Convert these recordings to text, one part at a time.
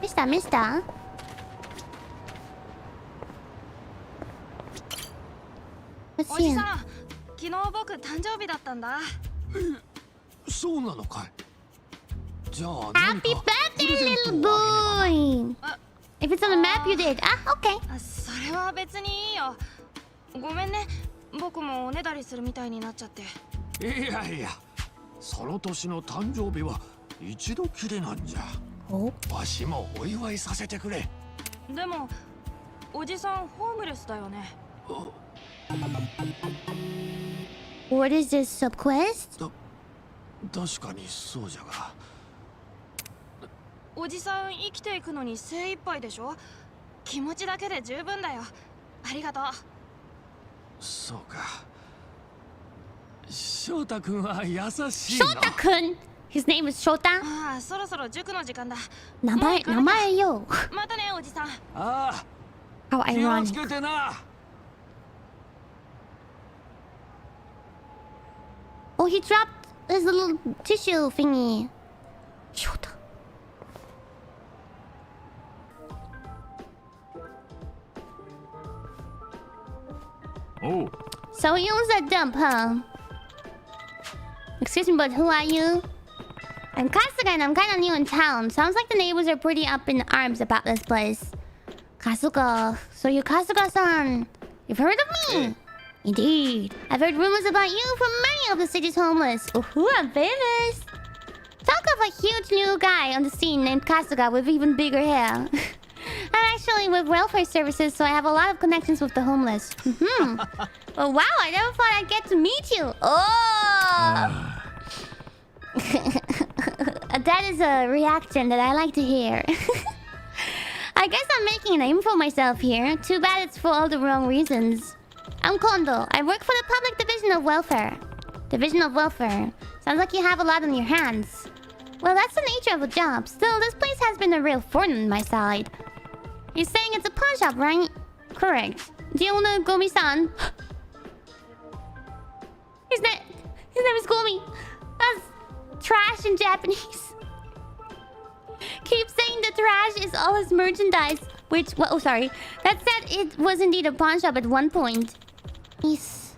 ミスターミスター。おじさん、昨日僕誕生日だったんだ。そうなのかい。じゃあ Happy birthday, little boy! If it's on the map, you did. Ah, okay. それは別にいいよ。ごめんね、僕もおねだりするみたいになっちゃって。いやいや、その年の誕生日は一度きりなんじゃ。わしもお祝いさせてくれ。でもおじさんホームレスだよね。What is this sub-quest? 確かにそうじゃが。おじさん生きていくのに精一杯でしょ。気持ちだけで十分だよ。ありがとう。そうか。翔太くんは優しい翔な。太くん His name is 翔太。ああ、そろそろ塾の時間だ。名前よ。またね、おじさん。ああ。How 気を ironic. つけてな。Oh, he dropped his little tissue thingy. 翔太。Oh. So he owns that dump, huh? Excuse me, but who are you? I'm Kasuga and I'm kinda new in town. Sounds like the neighbors are pretty up in arms about this place. Kasuga, so you're Kasuga-san. You've heard of me? Indeed. I've heard rumors about you from many of the city's homeless. Ooh, I'm famous. Talk of a huge new guy on the scene named Kasuga with even bigger hair. I'm actually with welfare services, so I have a lot of connections with the homeless. Oh, wow, I never thought I'd get to meet you. Oh! That is a reaction that I like to hear. I guess I'm making a name for myself here. Too bad it's for all the wrong reasons. I'm Kondo. I work for the Public Division of Welfare. Division of Welfare. Sounds like you have a lot on your hands. Well, that's the nature of a job. Still, this place has been a real thorn in my side. You're saying it's a pawn shop, right? Correct. Do you know Gomi-san? His name is Gomi. That's trash in Japanese. Keep saying the trash is all his merchandise. Which, well, oh, sorry. That said, it was indeed a pawn shop at one point. Yes.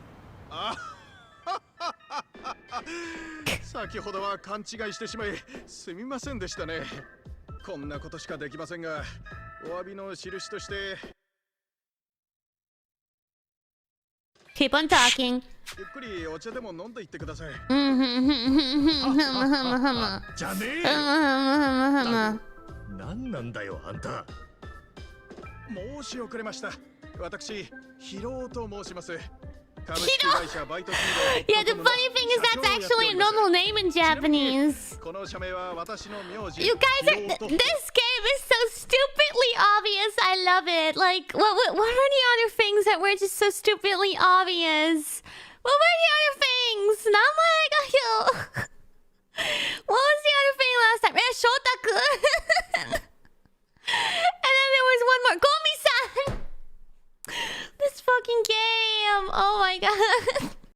先ほどは勘違いしてしまいすみませんでしたね。こんなことしかできませんが、お詫びの印として。Keep on talking. ゆっくりお茶でも飲んでいってください。じゃねえ。なんなんだよあんた。申し遅れました。私、ヒロと申します。 Yeah, the funny thing is that's actually a normal name in Japanese. You guys are... This game is so stupidly obvious. I love it. Like, what are the other things that were just so stupidly obvious? What were the other things? 名前がよ。What was the other thing last time? Shotaku.